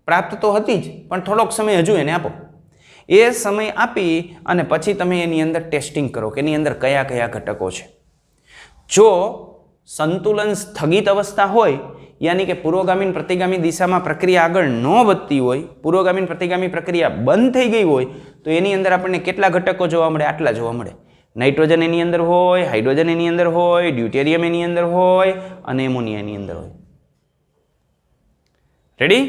પ્રાપ્ત તો હતી જ, પણ થોડોક સમય હજુ એને આપો. એ સમય આપી અને પછી તમે એની અંદર ટેસ્ટિંગ કરો કે એની અંદર કયા કયા ઘટકો છે. જો સંતુલન સ્થગિત અવસ્થા હોય, યાની કે પૂર્વગામી પ્રતિગામી દિશામાં પ્રક્રિયા આગળ ન વધતી હોય, પૂર્વગામી પ્રતિગામી પ્રક્રિયા બંધ થઈ ગઈ હોય, તો એની અંદર આપણને કેટલા ઘટકો જોવા મળે? આટલા જોવા મળે. નાઇટ્રોજન એની અંદર હોય, હાઇડ્રોજન એની અંદર હોય, ડ્યુટેરિયમ એની અંદર હોય અને એમોનિયા એની અંદર હોય. રેડી?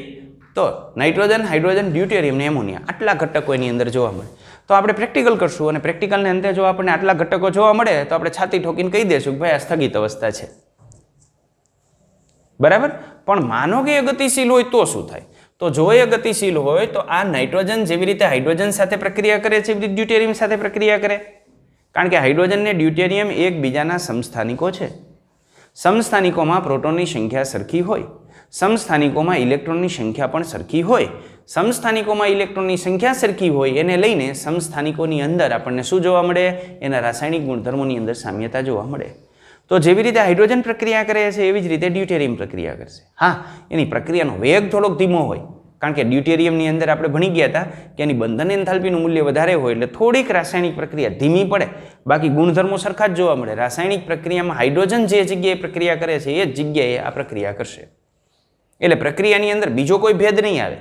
તો નાઇટ્રોજન, હાઇડ્રોજન, ડ્યુટેરિયમ ને એમોનિયા આટલા ઘટકો એની અંદર જોવા મળે. તો આપણે પ્રેક્ટિકલ કરશું અને પ્રેક્ટિકલને અંતે જો આપણને આટલા ઘટકો જોવા મળે તો આપણે છાતી ઠોકીને કહી દઈશું કે ભાઈ આ સ્થગિત અવસ્થા છે. બરાબર? પણ માનો કે એ ગતિશીલ હોય તો શું થાય? તો જો એ ગતિશીલ હોય તો આ નાઇટ્રોજન જેવી રીતે હાઇડ્રોજન સાથે પ્રક્રિયા કરે છે એવી રીતે ડ્યુટેરિયમ સાથે પ્રક્રિયા કરે. કારણ કે હાઇડ્રોજન ને ડ્યુટેરિયમ એકબીજાના સમસ્થાનિકો છે. સમસ્થાનિકોમાં પ્રોટોનની સંખ્યા સરખી હોય, સમસ્થાનિકોમાં ઇલેક્ટ્રોનની સંખ્યા પણ સરખી હોય. સમસ્થાનિકોમાં ઇલેક્ટ્રોનની સંખ્યા સરખી હોય એને લઈને સમસ્થાનિકોની અંદર આપણને શું જોવા મળે? એના રાસાયણિક ગુણધર્મોની અંદર સામ્યતા જોવા મળે. તો જેવી રીતે હાઇડ્રોજન પ્રક્રિયા કરે છે એવી જ રીતે ડ્યુટેરિયમ પ્રક્રિયા કરશે. હા, એની પ્રક્રિયાનો વેગ થોડોક ધીમો હોય, કારણ કે ડ્યુટેરિયમની અંદર આપણે ભણી ગયા હતા કે એની બંધન એન્થાલ્પીનું મૂલ્ય વધારે હોય એટલે થોડીક રાસાયણિક પ્રક્રિયા ધીમી પડે, બાકી ગુણધર્મો સરખા જ જોવા મળે. રાસાયણિક પ્રક્રિયામાં હાઇડ્રોજન જે જગ્યાએ પ્રક્રિયા કરે છે એ જ જગ્યાએ આ પ્રક્રિયા કરશે. એટલે પ્રક્રિયાની અંદર બીજો કોઈ ભેદ નહીં આવે,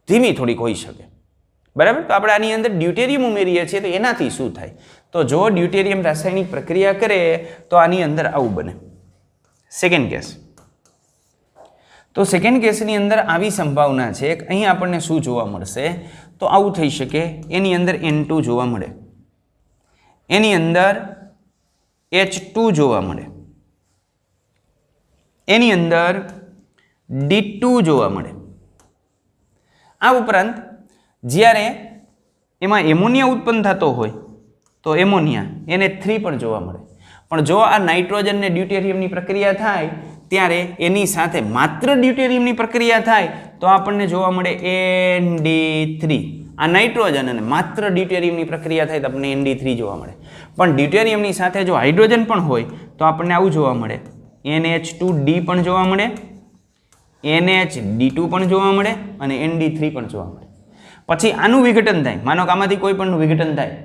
ધીમી થોડીક હોઈ શકે. બરાબર? તો આપણે આની અંદર ડ્યુટેરિયમ ઉમેરીએ છીએ તો એનાથી શું થાય? તો જો ડ્યુટેરિયમ રાસાયણિક પ્રક્રિયા કરે તો આની અંદર આવું બને. Second case. તો સેકન્ડ કેસની અંદર આવી સંભાવના છે કે અહીં આપણને શું જોવા મળશે? તો આવું થઈ શકે. એની અંદર N2 જોવા મળે, એની અંદર H2 જોવા મળે, એની અંદર D2 જોવા મળે. આ ઉપરાંત જ્યારે એમાં એમોનિયા ઉત્પન્ન થતો હોય તો એમોનિયા NH3 પણ જોવા મળે. પણ જો આ નાઇટ્રોજન ને ડ્યુટેરિયમની પ્રક્રિયા થાય ત્યારે એની સાથે માત્ર ડ્યુટેરિયમની પ્રક્રિયા થાય તો આપણને જોવા મળે ND3. આ નાઇટ્રોજન અને માત્ર ડ્યુટેરિયમની પ્રક્રિયા થાય તો આપણને ND3 જોવા મળે. પણ ડ્યુટેરિયમની સાથે જો હાઇડ્રોજન પણ હોય તો આપણને આવું જોવા મળે, NH2D પણ જોવા મળે, NHD2 પણ જોવા મળે અને ND3 પણ જોવા મળે. પછી આનું વિઘટન થાય, માનો કે આમાંથી કોઈ પણનું વિઘટન થાય,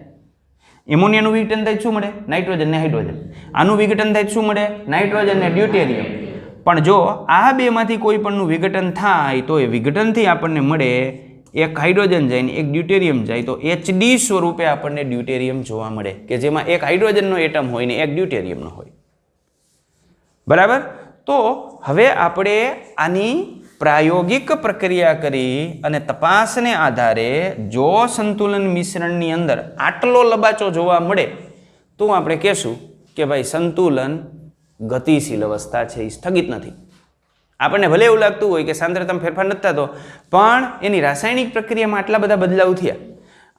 એમોનિયાનું વિઘટન થાય શું મળે? નાઇટ્રોજન ને હાઇડ્રોજન. આનું વિઘટન થાય શું મળે? નાઇટ્રોજન ને ડ્યુટેરિયમ. પણ જો આ બેમાંથી કોઈ પણનું વિઘટન થાય તો એ વિઘટનથી આપણને મળે એક હાઇડ્રોજન જાય ને એક ડ્યુટેરિયમ જાય તો HD સ્વરૂપે આપણને ડ્યુટેરિયમ જોવા મળે કે જેમાં એક હાઇડ્રોજનનો એટમ હોય ને એક ડ્યુટેરિયમનો હોય. બરાબર? તો હવે આપણે આની પ્રાયોગિક પ્રક્રિયા કરી અને તપાસને આધારે જો સંતુલન મિશ્રણની અંદર આટલો લબાચો જોવા મળે તો આપણે કહેશું કે ભાઈ સંતુલન ગતિશીલ અવસ્થા છે, એ સ્થગિત નથી. આપણને ભલે એવું લાગતું હોય કે સાંદ્રતામાં ફેરફાર નથી થતો, પણ એની રાસાયણિક પ્રક્રિયામાં આટલા બધા બદલાવ થયા.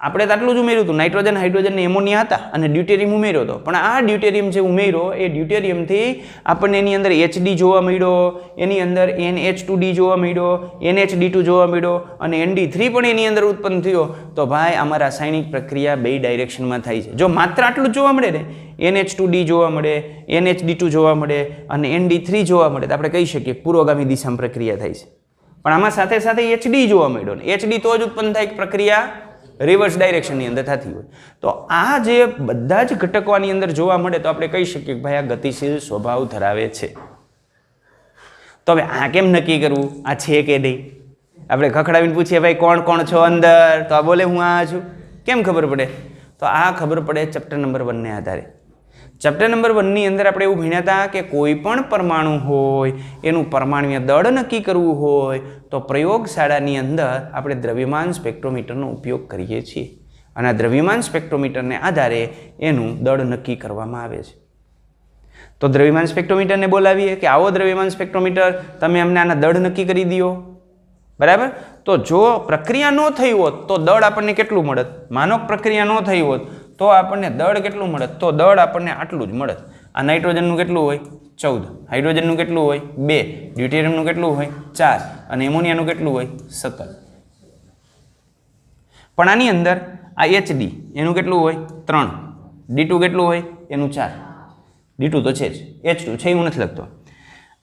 આપણે તો આટલું જ ઉમેર્યું હતું, નાઇટ્રોજન, હાઇડ્રોજન ને એમોનિયા હતા અને ડ્યુટેરિયમ ઉમેર્યો હતો. પણ આ ડ્યુટેરિયમ જે ઉમેર્યો એ ડ્યુટેરિયમથી આપણને એની અંદર HD જોવા મળ્યો, એની અંદર NH2D જોવા મળ્યો, NHD2 જોવા મળ્યો અને ND3 પણ એની અંદર ઉત્પન્ન થયો. તો ભાઈ આમાં રાસાયણિક પ્રક્રિયા બે ડાયરેક્શનમાં થાય છે. જો માત્ર આટલું જ જોવા મળે ને, NH2D જોવા મળે, NHD2 જોવા મળે અને ND3 જોવા મળે તો આપણે કહી શકીએ પૂર્વગામી દિશામાં પ્રક્રિયા થાય છે. પણ આમાં સાથે સાથે HD જોવા મળ્યો ને HD તો જ ઉત્પન્ન થાય પ્રક્રિયા રિવર્સ ડાયરેક્શનની અંદર થતી હોય. તો આ જે બધા જ ઘટકો આની અંદર જોવા મળે તો આપણે કહી શકીએ કે ભાઈ આ ગતિશીલ સ્વભાવ ધરાવે છે. તો હવે આ કેમ નક્કી કરવું આ છે કે નહીં? આપણે ખખડાવીને પૂછીએ ભાઈ કોણ કોણ છો અંદર, તો આ બોલે હું આ છું. કેમ ખબર પડે? તો આ ખબર પડે ચેપ્ટર નંબર 1 ને આધારે. ચેપ્ટર નંબર 1 ની અંદર આપણે એવું ભણ્યા હતા કે કોઈ પણ પરમાણુ હોય એનું પરમાણુય દળ નક્કી કરવું હોય તો પ્રયોગશાળાની અંદર આપણે દ્રવ્યમાન સ્પેક્ટ્રોમીટરનો ઉપયોગ કરીએ છીએ અને આ દ્રવ્યમાન સ્પેક્ટ્રોમીટરને આધારે એનું દળ નક્કી કરવામાં આવે છે. તો દ્રવ્યમાન સ્પેક્ટ્રોમીટરને બોલાવીએ કે આવો દ્રવ્યમાન સ્પેક્ટ્રોમીટર, તમે અમને આના દળ નક્કી કરી દો. બરાબર. તો જો પ્રક્રિયા ન થઈ હોત તો દળ આપણને કેટલું મળત? માનો પ્રક્રિયા ન થઈ હોત તો આપણને દળ કેટલું મળત? તો દળ આપણને આટલું જ મળત. આ નાઇટ્રોજનનું કેટલું હોય? 14. હાઇડ્રોજનનું કેટલું હોય? 2. ડ્યુટેરિયમનું કેટલું હોય? 4. અને એમોનિયાનું કેટલું હોય? 17. પણ આની અંદર આ HD એનું કેટલું હોય? 3. D2 કેટલું હોય? એનું 4. D2 તો છે જ, H2 છે એવું નથી લખતો.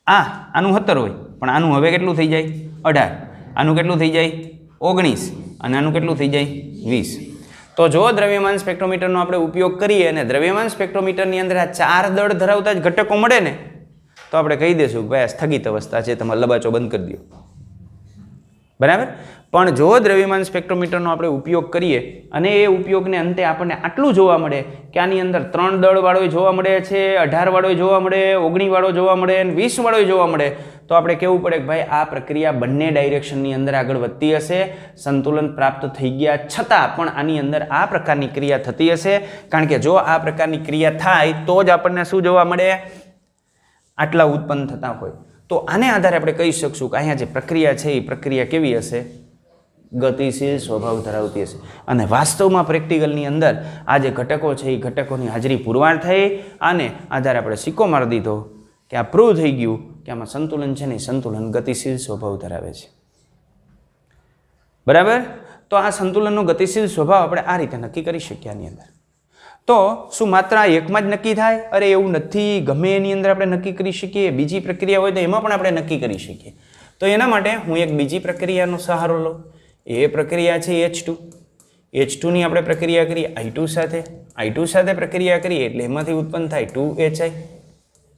આનું 17 હોય પણ આનું હવે કેટલું થઈ જાય? 18. આનું કેટલું થઈ જાય? 19. અને આનું કેટલું થઈ જાય? 20. તો જો દ્રવ્યમાન સ્પેક્ટ્રોમીટરનો આપણે ઉપયોગ કરીએ અને દ્રવ્યમાન સ્પેક્ટ્રોમીટરની અંદર આ 4 દળ ધરાવતા જ ઘટકો મળે ને તો આપણે કહી દઈશું કે ભાઈ આ સ્થગિત અવસ્થા છે, તમારે લબાચો બંધ કરી દો. બરાબર. પણ જો દ્રવ્યમાન સ્પેક્ટ્રોમીટરનો આપણે ઉપયોગ કરીએ અને એ ઉપયોગને અંતે આપણને આટલું જોવા મળે કે આની અંદર 3 દળવાળો જોવા મળે છે, 18 વાળો જોવા મળે, 19 વાળો જોવા મળે અને 20 વાળો જોવા મળે તો આપણે કહેવું પડે કે ભાઈ આ પ્રક્રિયા બંને ડાયરેક્શનની અંદર આગળ વધતી હશે, સંતુલન પ્રાપ્ત થઈ ગયા છતાં પણ આની અંદર આ પ્રકારની ક્રિયા થતી હશે. કારણ કે જો આ પ્રકારની ક્રિયા થાય તો જ આપણને શું જોવા મળે? આટલા ઉત્પન્ન થતા હોય. તો આને આધારે આપણે કહી શકશું કે અહીંયા જે પ્રક્રિયા છે એ પ્રક્રિયા કેવી હશે? ગતિશીલ સ્વભાવ ધરાવતી હશે. અને વાસ્તવમાં પ્રેક્ટિકલની અંદર આ જે ઘટકો છે એ ઘટકોની હાજરી પુરવાર થઈ અને આધારે આપણે સિક્કો મારી દીધો કે આ પ્રૂવ થઈ ગયું કે આમાં સંતુલન છે ને સંતુલન ગતિશીલ સ્વભાવ ધરાવે છે. બરાબર. તો આ સંતુલનનો ગતિશીલ સ્વભાવ આપણે આ રીતે નક્કી કરી શકીએ આની અંદર. તો શું માત્ર આ એકમાં જ નક્કી થાય? અરે એવું નથી, ગમે એની અંદર આપણે નક્કી કરી શકીએ. બીજી પ્રક્રિયા હોય તો એમાં પણ આપણે નક્કી કરી શકીએ. તો એના માટે હું એક બીજી પ્રક્રિયાનો સહારો લઉં. એ પ્રક્રિયા છે H2. H2ની આપણે પ્રક્રિયા કરીએ I2 સાથે. I2 સાથે પ્રક્રિયા કરીએ એટલે એમાંથી ઉત્પન્ન થાય 2HI.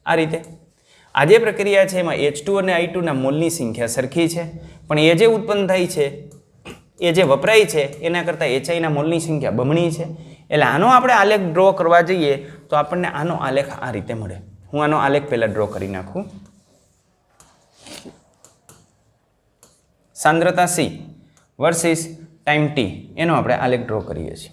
આ રીતે આ જે પ્રક્રિયા છે એમાં H2 અને I2ના મોલની સંખ્યા સરખી છે પણ એ જે ઉત્પન્ન થાય છે એ જે વપરાય છે એના કરતાં HIના મોલની સંખ્યા બમણી છે. એટલે આનો આપણે આલેખ ડ્રો કરવા જઈએ તો આપણને આનો આલેખ આ રીતે મળે. હું આનો આલેખ પહેલાં ડ્રો કરી નાખું. સાંદ્રતા C વર્સિસ ટાઈમ T એનો આપણે આલેખ ડ્રો કરીએ છીએ.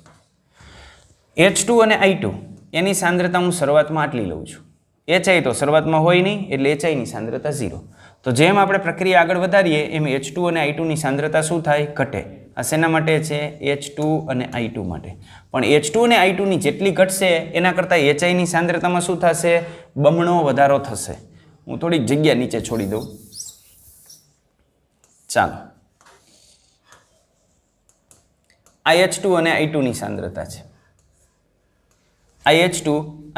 H2 અને I2 એની સાંદ્રતા હું શરૂઆતમાં આટલી લઉં છું. HI તો શરૂઆતમાં હોય નહીં એટલે HIની સાંદ્રતા 0. તો જેમ આપણે પ્રક્રિયા આગળ વધારીએ એમ H2 અને I2ની સાંદ્રતા શું થાય? ઘટે. આ શેના માટે છે? H2 અને I2 માટે. પણ H2 અને I2ની જેટલી ઘટશે એના કરતાં HIની સાંદ્રતામાં શું થશે? બમણો વધારો થશે. હું થોડીક જગ્યા નીચે છોડી દઉં. ચાલો, આ H2 અને I2ની સાંદ્રતા છે. આ H2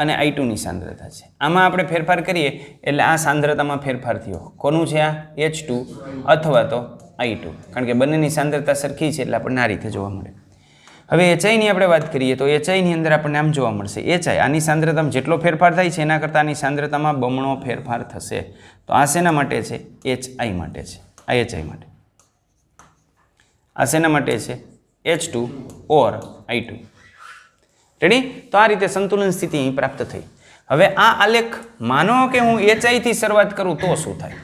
અને I2ની સાંદ્રતા છે. આમાં આપણે ફેરફાર કરીએ એટલે આ સાંદ્રતામાં ફેરફાર થયો. કોનું છે આ? H2 અથવા તો I2. કારણ કે બંનેની સાંદ્રતા સરખી છે એટલે આપણને આ રીતે જોવા મળે. હવે HIની આપણે વાત કરીએ તો HIની અંદર આપણને આમ જોવા મળશે. HI આની સાંદ્રતામાં જેટલો ફેરફાર થાય છે એના કરતાં આની સાંદ્રતામાં બમણો ફેરફાર થશે. તો આ શેના માટે છે? HI માટે છે. આ HI માટે. આ શેના માટે છે? H2 ઓર I2. રેડી? તો આ રીતે સંતુલન સ્થિતિ અહીં પ્રાપ્ત થઈ. હવે આ આલેખ માનો કે હું HI થી શરૂઆત કરું તો શું થાય?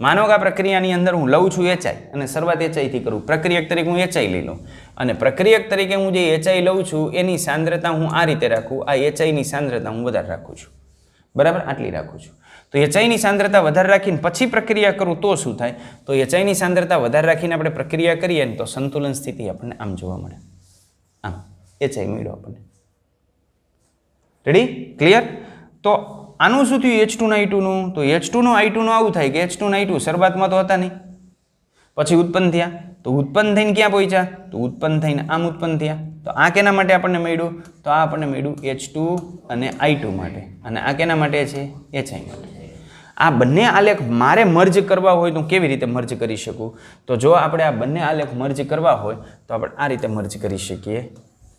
માનો કે આ પ્રક્રિયાની અંદર હું લઉં છું HI અને શરૂઆત HI થી કરું. પ્રક્રિયક તરીકે હું HI લઈ લઉં અને પ્રક્રિયક તરીકે હું જે HI લઉં છું એની સાંદ્રતા હું આ રીતે રાખું. આ HIની સાંદ્રતા હું વધારે રાખું છું. બરાબર? આટલી રાખું છું. તો HIની સાંદ્રતા વધારે રાખીને પછી પ્રક્રિયા કરું તો શું થાય? તો HIની સાંદ્રતા વધારે રાખીને આપણે પ્રક્રિયા કરીએ ને તો સંતુલન સ્થિતિ આપણને આમ જોવા મળે. આમ HI મળ્યો આપણને. રેડી? ક્લિયર? તો આનું શું થયું H2 ના I2નું? તો H2 નો I2 નો આવું થાય કે H2 ના I2 શરૂઆતમાં તો હતા નહીં, પછી ઉત્પન્ન થયા. તો ઉત્પન્ન થઈને ક્યાં પહોંચ્યા? તો ઉત્પન્ન થઈને આમ ઉત્પન્ન થયા. તો આ કેના માટે આપણને મળ્યું? તો આ આપણને મળ્યું H2 અને I2 માટે. અને આ કેના માટે છે? HI માટે. આ બંને આલેખ મારે મર્જ કરવા હોય તો કેવી રીતે મર્જ કરી શકું? તો જો આપણે આ બંને આલેખ મર્જ કરવા હોય તો આપણે આ રીતે મર્જ કરી શકીએ.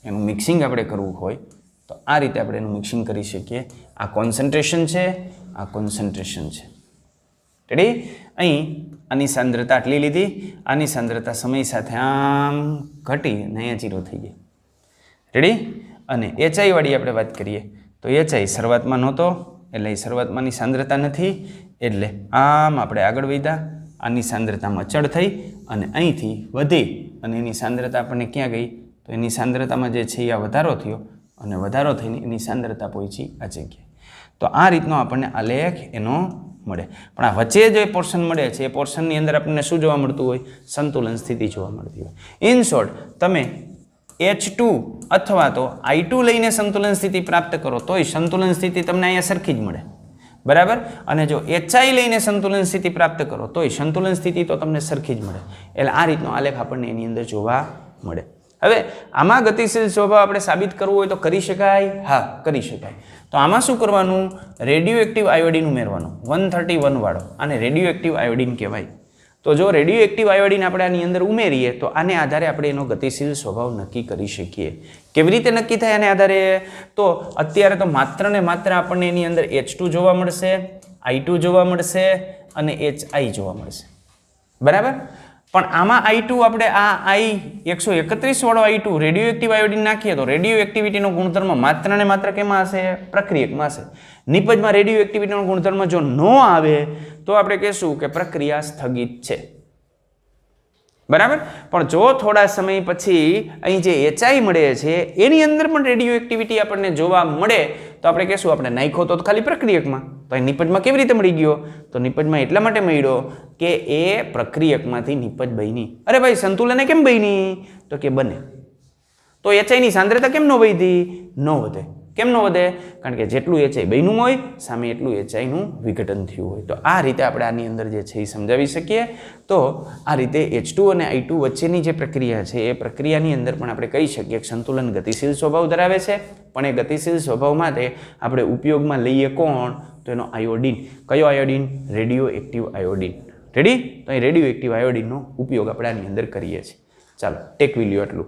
એનું મિક્સિંગ આપણે કરવું હોય તો આ રીતે આપણે એનું મિક્સિંગ કરી શકીએ. આ કોન્સન્ટ્રેશન છે, આ કોન્સન્ટ્રેશન છે. રેડી? અહીં આની સાંદ્રતા આટલી લીધી, આની સાંદ્રતા સમય સાથે આમ ઘટી અને અહીંયા 0 થઈ ગઈ. રેડી? અને HI વાળી આપણે વાત કરીએ તો HI શરૂઆતમાં નહોતો એટલે એ શરૂઆતમાંની સાંદ્રતા નથી એટલે આમ આપણે આગળ વધ્યા. આની સાંદ્રતામાં અચળ થઈ અને અહીંથી વધી અને એની સાંદ્રતા આપણને ક્યાં ગઈ? તો એની સાંદ્રતામાં જે છે એ આ વધારો થયો અને વધારો થઈને એની સાંદ્રતા પહોંચી આ જગ્યાએ. તો આ રીતનો આપણને આલેખ એનો મળે. પણ આ વચ્ચે જે પોર્શન મળે છે એ પોર્શનની અંદર આપણને શું જોવા મળતું હોય? સંતુલન સ્થિતિ જોવા મળતી હોય. ઇન શોર્ટ, તમે H2 અથવા તો I2 લઈને સંતુલન સ્થિતિ પ્રાપ્ત કરો તોય સંતુલન સ્થિતિ તમને અહીંયા સરખી જ મળે, બરાબર. અને જો HI લઈને સંતુલન સ્થિતિ પ્રાપ્ત કરો તોય સંતુલન સ્થિતિ તો તમને સરખી જ મળે. એટલે આ રીતનો આલેખ આપણને એની અંદર જોવા મળે. હવે આમાં ગતિશીલ સ્વભાવ આપણે સાબિત કરવું હોય તો કરી શકાય? હા, કરી શકાય. તો આમાં શું કરવાનું? રેડિયો એક્ટિવ આયોડિન ઉમેરવાનું, 131 વાળો. આને રેડિયો એક્ટિવ આયોડિન કહેવાય. તો જો રેડિયો એક્ટિવ આયોડિન આપણે આની અંદર ઉમેરીએ તો આને આધારે આપણે એનો ગતિશીલ સ્વભાવ નક્કી કરી શકીએ. કેવી રીતે નક્કી થાય આને આધારે? તો અત્યારે તો માત્ર ને માત્ર આપણને એની અંદર H2 જોવા મળશે, I2 જોવા મળશે અને HI જોવા મળશે, બરાબર. પણ આમાં I2 આપણે આ I131 વાળો I2 રેડિયો એક્ટિવ આયોડિન નાખીએ તો રેડિયો એક્ટિવિટીનો ગુણધર્મ માત્ર ને માત્ર કેમાં હશે? પ્રક્રિયકમાં હશે. નિપજમાં રેડિયો એક્ટિવિટીનો ગુણધર્મ જો ન આવે તો આપણે કહેશું કે પ્રક્રિયા સ્થગિત છે, બરાબર. પણ જો થોડા સમય પછી અહીં જે HI મળે છે એની અંદર પણ રેડિયો એક્ટિવિટી આપણને જોવા મળે તો આપણે કહેશું આપણે નાખ્યો તો ખાલી પ્રક્રિયકમાં, તો અહીં નિપજમાં કેવી રીતે મળી ગયો? તો નિપજમાં એટલા માટે મળ્યો કે એ પ્રક્રિયકમાંથી નિપજ બની. અરે ભાઈ, સંતુલને કેમ બની? તો કે બને. તો HI ની સાંદ્રતા કેમ ન વધી? ન વધે. કેમ ન વધે? કારણ કે જેટલું HI બન્યું હોય સામે એટલું HI નું વિઘટન થયું હોય. તો આ રીતે આપણે આની અંદર જે છે એ સમજાવી શકીએ. તો આ રીતે H2 અને I2 વચ્ચેની જે પ્રક્રિયા છે એ પ્રક્રિયાની અંદર પણ આપણે કહી શકીએ કે સંતુલન ગતિશીલ સ્વભાવ ધરાવે છે. પણ એ ગતિશીલ સ્વભાવ માટે આપણે ઉપયોગમાં લઈએ કોણ? તો એનો આયોડિન. કયો iodine? Radio active iodine. Ready? તો અહીં રેડિયો એક્ટિવ આયોડિનનો ઉપયોગ આપણે આની અંદર કરીએ છીએ. ચાલો, ટેક વિલ્યુ એટલું.